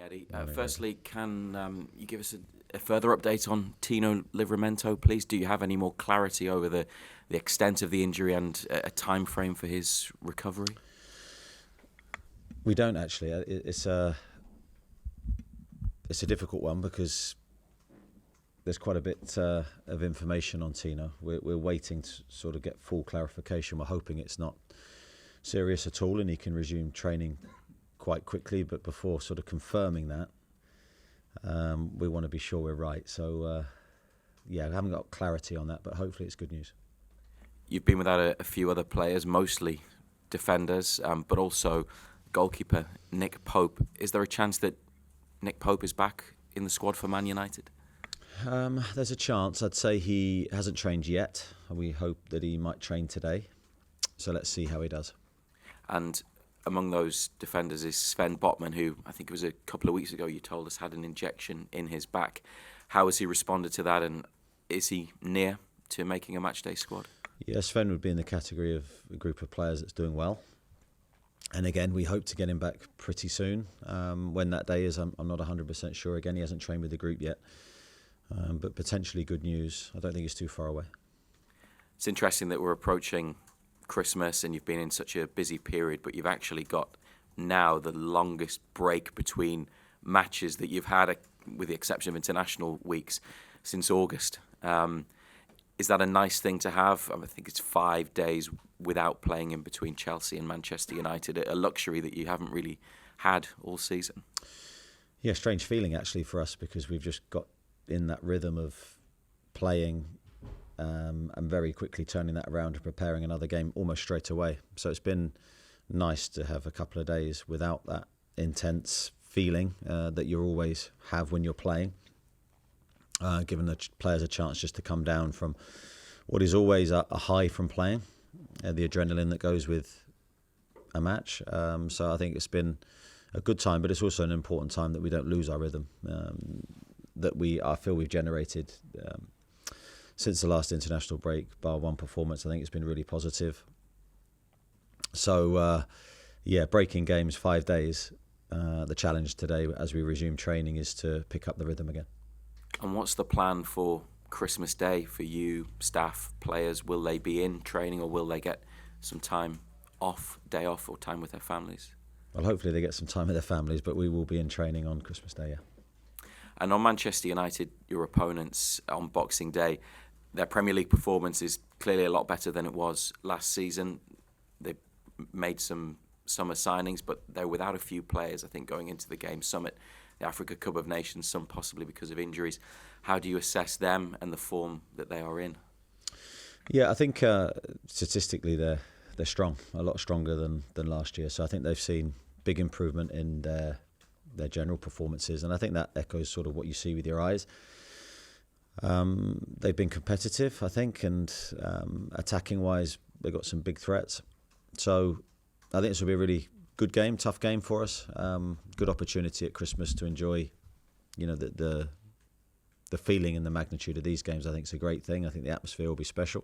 Eddie. Firstly, can you give us a further update on Tino Livramento, please? Do you have any more clarity over the extent of the injury and a time frame for his recovery? We don't actually. It's a difficult one because there's quite a bit of information on Tino. We're waiting to sort of get full clarification. We're hoping it's not serious at all and he can resume training quite quickly. But before sort of confirming that, we want to be sure we're right. So, I haven't got clarity on that, but hopefully it's good news. You've been without a few other players, mostly defenders, but also goalkeeper Nick Pope. Is there a chance that Nick Pope is back in the squad for Man United? There's a chance. I'd say he hasn't trained yet. We hope that he might train today. So let's see how he does. And among those defenders is Sven Botman, who I think it was a couple of weeks ago you told us had an injection in his back. How has he responded to that, and is he near to making a matchday squad? Yeah, Sven would be in the category of a group of players that's doing well. And again, we hope to get him back pretty soon. When that day is, I'm not 100% sure. Again, he hasn't trained with the group yet. But potentially good news. I don't think it's too far away. It's interesting that we're approaching Christmas and you've been in such a busy period, but you've actually got now the longest break between matches that you've had, with the exception of international weeks, since August. Is that a nice thing to have? I think it's 5 days without playing in between Chelsea and Manchester United, a luxury that you haven't really had all season. Yeah, strange feeling actually for us because we've just got in that rhythm of playing and very quickly turning that around and preparing another game almost straight away. So it's been nice to have a couple of days without that intense feeling that you always have when you're playing. Giving the players a chance just to come down from what is always a high from playing, the adrenaline that goes with a match. So I think it's been a good time, but it's also an important time that we don't lose our rhythm that I feel we've generated since the last international break, bar one performance. I think it's been really positive. So, breaking games 5 days. The challenge today as we resume training is to pick up the rhythm again. And what's the plan for Christmas Day for you, staff, players? Will they be in training or will they get some time off, day off, or time with their families? Well, hopefully they get some time with their families, but we will be in training on Christmas Day, yeah. And on Manchester United, your opponents on Boxing Day, their Premier League performance is clearly a lot better than it was last season. They made some summer signings, but they're without a few players, I think, going into the game. Some at the Africa Cup of Nations, some possibly because of injuries. How do you assess them and the form that they are in? Yeah, I think statistically they're strong, a lot stronger than last year. So I think they've seen big improvement in their general performances, and I think that echoes sort of what you see with your eyes. They've been competitive, I think, and attacking-wise, they've got some big threats. So I think this will be a really good game, tough game for us. Good opportunity at Christmas to enjoy, the feeling and the magnitude of these games. I think it's a great thing. I think the atmosphere will be special.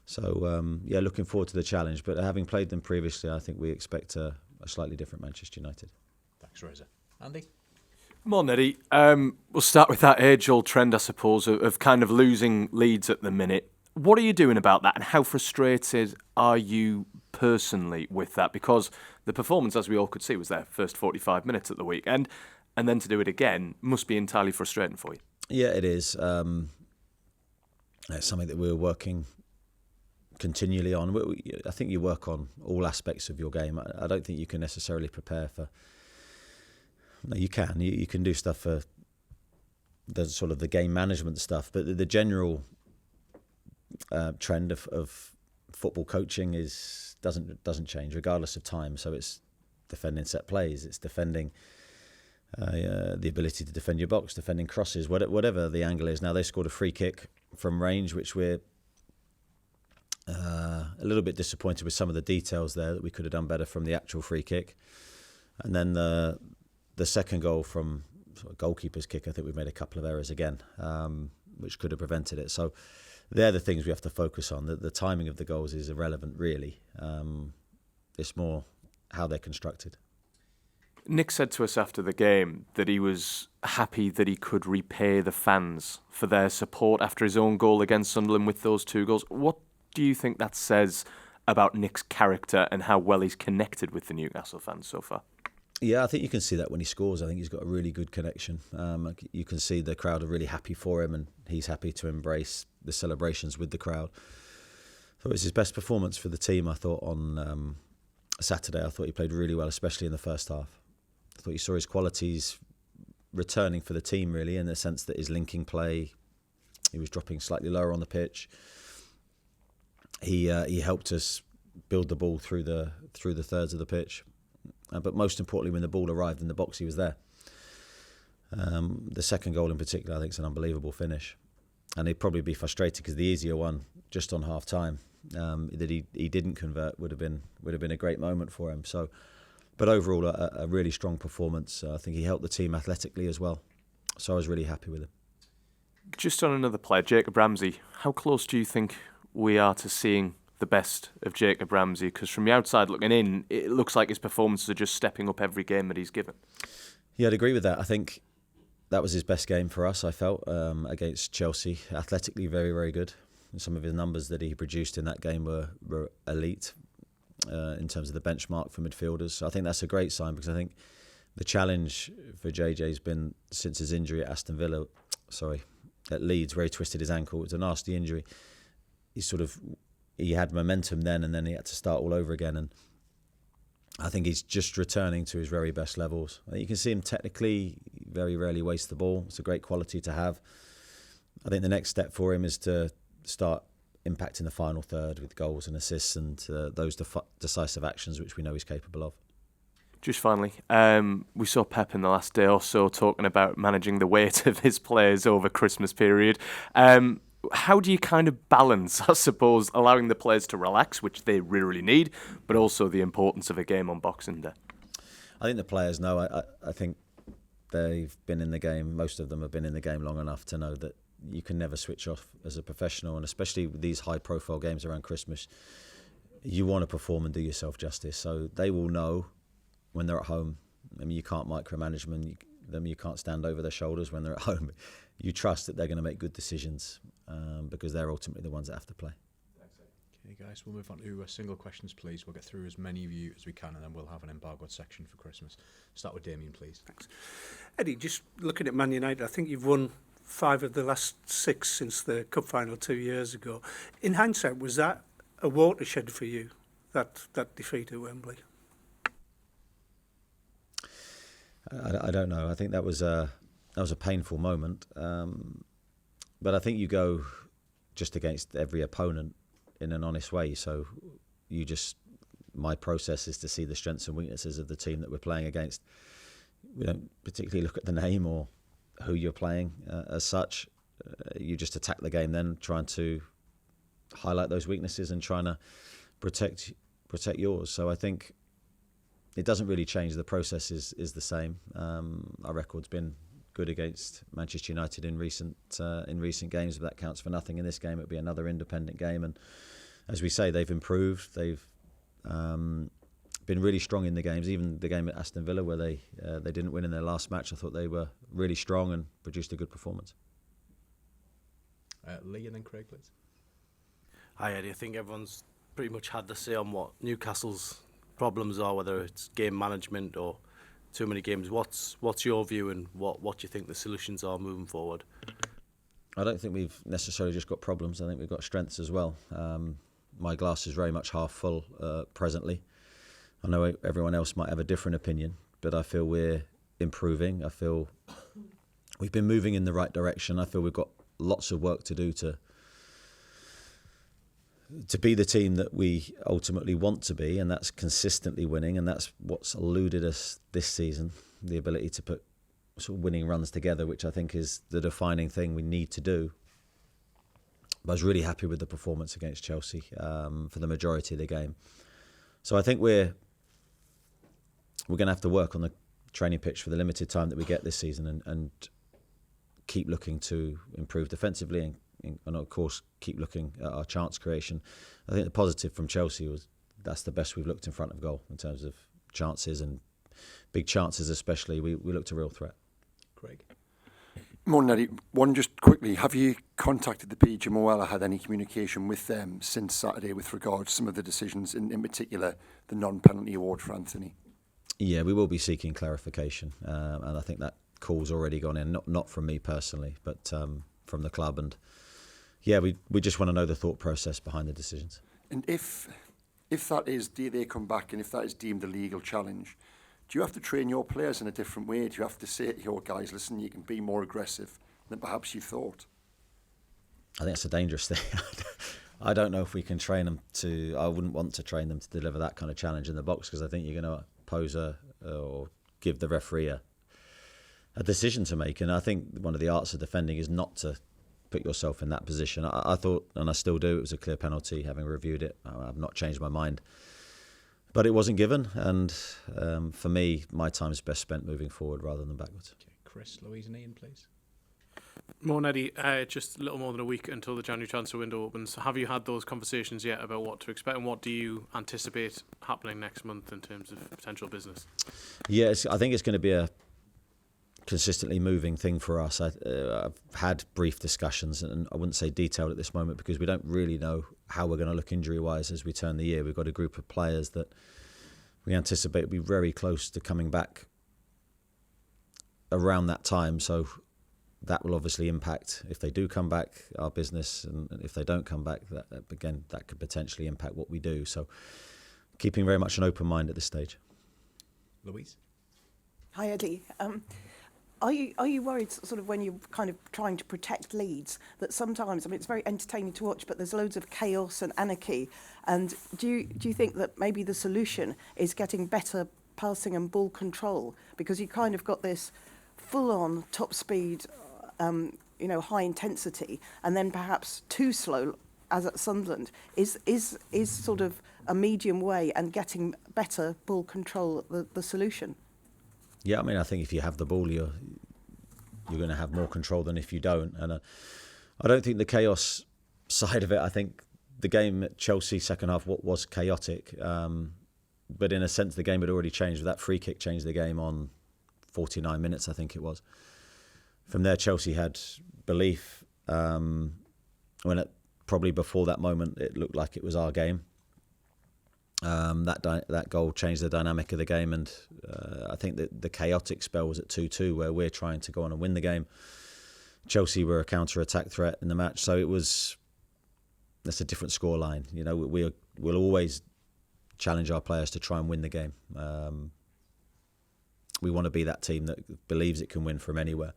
So, looking forward to the challenge. But having played them previously, I think we expect a slightly different Manchester United. Thanks, Reza. Andy? Come on, Eddie. We'll start with that age-old trend, I suppose, of kind of losing leads at the minute. What are you doing about that, and how frustrated are you personally with that? Because the performance, as we all could see, was their first 45 minutes at the weekend, and then to do it again must be entirely frustrating for you. Yeah, it is. It's something that we're working continually on. I think you work on all aspects of your game. I don't think you can necessarily prepare for... No, you can. You can do stuff for the sort of the game management stuff, but the general trend of football coaching doesn't change regardless of time. So it's defending set plays, it's defending the ability to defend your box, defending crosses, whatever the angle is. Now they scored a free kick from range, which we're a little bit disappointed with some of the details there, that we could have done better from the actual free kick. And then the second goal from sort of goalkeeper's kick, I think we've made a couple of errors again, which could have prevented it. So they're the things we have to focus on. The timing of the goals is irrelevant, really. It's more how they're constructed. Nick said to us after the game that he was happy that he could repay the fans for their support after his own goal against Sunderland with those 2 goals. What do you think that says about Nick's character and how well he's connected with the Newcastle fans so far? Yeah, I think you can see that when he scores. I think he's got a really good connection. You can see the crowd are really happy for him, and he's happy to embrace the celebrations with the crowd. So it was his best performance for the team, I thought, on Saturday. I thought he played really well, especially in the first half. I thought you saw his qualities returning for the team, really, in the sense that his linking play, he was dropping slightly lower on the pitch. He helped us build the ball through the thirds of the pitch. But most importantly, when the ball arrived in the box, he was there. The second goal in particular, I think, is an unbelievable finish. And he'd probably be frustrated because the easier one, just on half time, that he didn't convert would have been a great moment for him. So, but overall, a really strong performance. I think he helped the team athletically as well. So I was really happy with him. Just on another player, Jacob Ramsey, how close do you think we are to seeing the best of Jacob Ramsey? Because from the outside looking in, it looks like his performances are just stepping up every game that he's given. Yeah, I'd agree with that. I think that was his best game for us, I felt, against Chelsea. Athletically, very, very good. And some of his numbers that he produced in that game were elite in terms of the benchmark for midfielders. So I think that's a great sign, because I think the challenge for JJ has been, since his injury at Leeds, where he twisted his ankle. It was a nasty injury. He had momentum then, and then he had to start all over again. And I think he's just returning to his very best levels. You can see him technically very rarely waste the ball. It's a great quality to have. I think the next step for him is to start impacting the final third with goals and assists and those decisive actions which we know he's capable of. Just finally, we saw Pep in the last day or so talking about managing the weight of his players over Christmas period. How do you kind of balance, I suppose, allowing the players to relax, which they really need, but also the importance of a game on Boxing Day? I think the players know. I think they've been in the game, most of them have been in the game long enough to know that you can never switch off as a professional, and especially with these high-profile games around Christmas, you want to perform and do yourself justice. So they will know when they're at home. I mean, you can't micromanage them, you can't stand over their shoulders when they're at home. You trust that they're going to make good decisions because they're ultimately the ones that have to play. Okay, guys, we'll move on to single questions, please. We'll get through as many of you as we can, and then we'll have an embargoed section for Christmas. Start with Damien, please. Thanks. Eddie, just looking at Man United, I think you've won 5 of the last 6 since the cup final 2 years ago. In hindsight, was that a watershed for you, that defeat at Wembley? I don't know. I think that was a painful moment, but I think you go just against every opponent in an honest way. So my process is to see the strengths and weaknesses of the team that we're playing against. We don't particularly look at the name or who you're playing as such. You just attack the game then, trying to highlight those weaknesses and trying to protect yours. So I think it doesn't really change. The process is the same. Our record's been good against Manchester United in recent games, but that counts for nothing in this game. It'll be another independent game, and as we say, they've improved. They've been really strong in the games. Even the game at Aston Villa, where they didn't win in their last match, I thought they were really strong and produced a good performance. Lee and then Craig, please. Hi Eddie, I think everyone's pretty much had to say on what Newcastle's problems are, whether it's game management or too many games. What's your view, and what do you think the solutions are moving forward? I don't think we've necessarily just got problems. I think we've got strengths as well. My glass is very much half full presently. I know everyone else might have a different opinion, but I feel we're improving. I feel we've been moving in the right direction. I feel we've got lots of work to do to be the team that we ultimately want to be, and that's consistently winning, and that's what's eluded us this season, the ability to put sort of winning runs together, which I think is the defining thing we need to do. But I was really happy with the performance against Chelsea for the majority of the game. So I think we're going to have to work on the training pitch for the limited time that we get this season, and keep looking to improve defensively and of course keep looking at our chance creation. I think the positive from Chelsea was that's the best we've looked in front of goal in terms of chances and big chances especially, we looked a real threat. Craig? Morning, Eddie. One, just quickly, have you contacted the PGMOL or had any communication with them since Saturday with regard to some of the decisions, in particular the non-penalty award for Anthony? Yeah, we will be seeking clarification, and I think that call's already gone in, not from me personally, but from the club. And yeah, we just want to know the thought process behind the decisions. And if that is, they come back, and if that is deemed a legal challenge, do you have to train your players in a different way? Do you have to say to your guys, listen, you can be more aggressive than perhaps you thought? I think it's a dangerous thing. I don't know if we can train them to. I wouldn't want to train them to deliver that kind of challenge in the box, because I think you're going to pose or give the referee a decision to make. And I think one of the arts of defending is not to put yourself in that position. I thought, and I still do, it was a clear penalty, having reviewed it. I've not changed my mind. But it wasn't given, and for me, my time is best spent moving forward rather than backwards. Okay, Chris, Louise and Ian, please. Morning, Eddie. Just a little more than a week until the January transfer window opens. Have you had those conversations yet about what to expect, and what do you anticipate happening next month in terms of potential business? Yes, I think it's going to be a consistently moving thing for us. I've had brief discussions, and I wouldn't say detailed at this moment, because we don't really know how we're going to look injury-wise as we turn the year. We've got a group of players that we anticipate will be very close to coming back around that time, so that will obviously impact, if they do come back, our business, and if they don't come back, that could potentially impact what we do. So keeping very much an open mind at this stage. Louise? Hi, Eddie. Are you worried, sort of, when you're kind of trying to protect leads, that sometimes, I mean, it's very entertaining to watch, but there's loads of chaos and anarchy, and do you think that maybe the solution is getting better passing and ball control, because you kind of got this full-on top speed, high intensity, and then perhaps too slow, as at Sunderland, is sort of a medium way, and getting better ball control the solution? Yeah, I mean, I think if you have the ball, you're going to have more control than if you don't. And I don't think the chaos side of it, I think the game at Chelsea second half was chaotic. But in a sense, the game had already changed. That free kick changed the game on 49 minutes, I think it was. From there, Chelsea had belief. Probably before that moment, it looked like it was our game. That goal changed the dynamic of the game, and I think that the chaotic spell was at 2-2, where we're trying to go on and win the game. Chelsea were a counter-attack threat in the match, so that's a different scoreline. You know, we'll always challenge our players to try and win the game. We want to be that team that believes it can win from anywhere.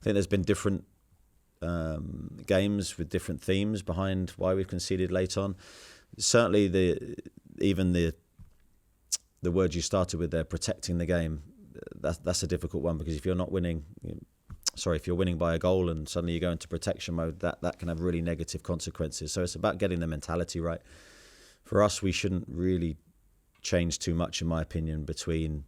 I think there's been different games with different themes behind why we've conceded late on. Certainly, the words you started with there, protecting the game, that's a difficult one, because if you're not winning, if you're winning by a goal and suddenly you go into protection mode, that can have really negative consequences. So it's about getting the mentality right. For us, we shouldn't really change too much, in my opinion, between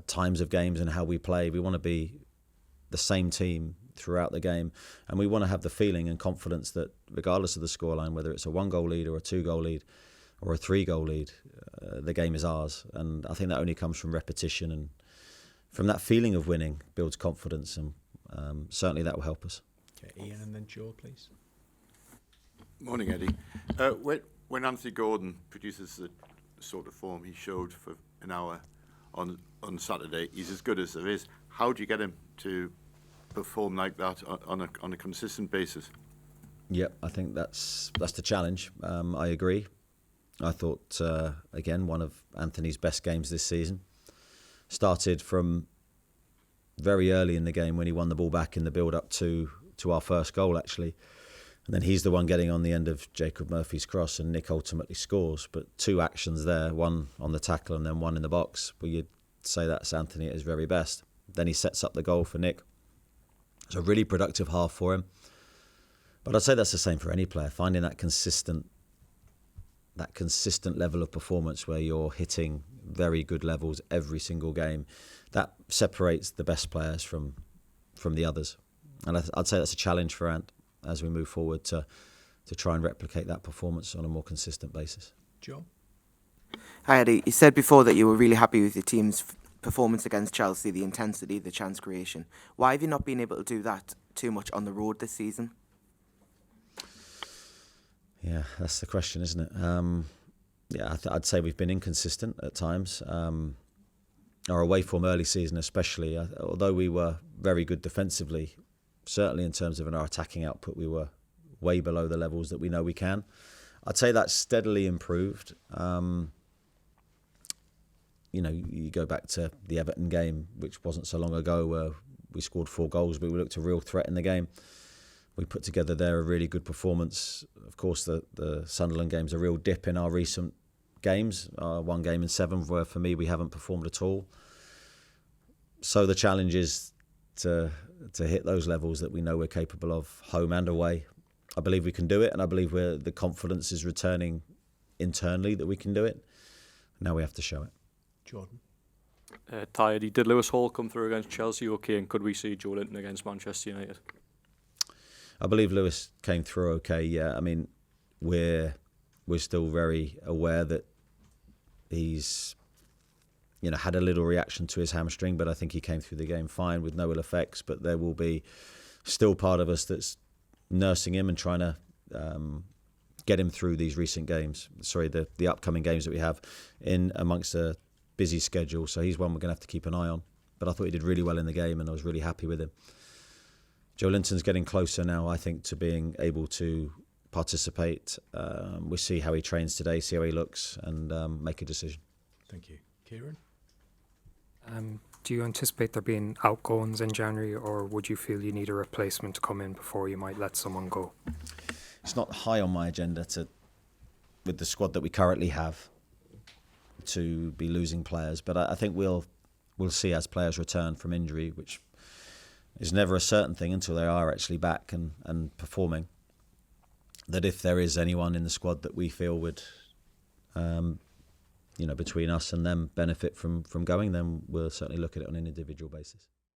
times of games and how we play. We want to be the same team throughout the game, and we want to have the feeling and confidence that regardless of the scoreline, whether it's a 1-goal lead or a 2-goal lead or a 3-goal lead, the game is ours. And I think that only comes from repetition, and from that feeling of winning builds confidence, and certainly that will help us. Okay, Ian and then Joe, please. Morning, Eddie. When Anthony Gordon produces the sort of form he showed for an hour on Saturday, he's as good as there is. How do you get him to perform like that on a consistent basis? Yep, I think that's the challenge. I agree. I thought, again, one of Anthony's best games this season. Started from very early in the game when he won the ball back in the build-up to our first goal, actually. And then he's the one getting on the end of Jacob Murphy's cross, and Nick ultimately scores. But 2 actions there, one on the tackle and then one in the box, where you'd say that's Anthony at his very best. Then he sets up the goal for Nick. It's a really productive half for him. But I'd say that's the same for any player, finding that consistent level of performance where you're hitting very good levels every single game. That separates the best players from the others. And I'd say that's a challenge for Ant as we move forward to try and replicate that performance on a more consistent basis. Joe? Hi Eddie, you said before that you were really happy with your team's performance against Chelsea, the intensity, the chance creation. Why have you not been able to do that too much on the road this season? Yeah, that's the question, isn't it? I'd say we've been inconsistent at times. Our away form early season especially, although we were very good defensively, certainly in terms of our attacking output, we were way below the levels that we know we can. I'd say that's steadily improved. You go back to the Everton game, which wasn't so long ago, where we scored 4 goals, but we looked a real threat in the game. We put together there a really good performance. Of course, the Sunderland game's a real dip in our recent games. 1 game in 7, where for me we haven't performed at all. So the challenge is to hit those levels that we know we're capable of, home and away. I believe we can do it, and I believe the confidence is returning internally that we can do it. Now we have to show it. Jordan. Tired. Did Lewis Hall come through against Chelsea okay, and could we see Joe Linton against Manchester United? I believe Lewis came through okay, yeah. I mean, we're still very aware that he's had a little reaction to his hamstring, but I think he came through the game fine with no ill effects. But there will be still part of us that's nursing him and trying to get him through these recent games. Sorry, the upcoming games that we have in amongst a busy schedule. So he's one we're going to have to keep an eye on. But I thought he did really well in the game, and I was really happy with him. Joe Linton's getting closer now, I think, to being able to participate. We'll see how he trains today, see how he looks, and make a decision. Thank you. Kieran? Do you anticipate there being outgoings in January, or would you feel you need a replacement to come in before you might let someone go? It's not high on my agenda with the squad that we currently have, to be losing players. But I think we'll see as players return from injury, which is never a certain thing until they are actually back and performing, that if there is anyone in the squad that we feel would, between us and them benefit from going, then we'll certainly look at it on an individual basis.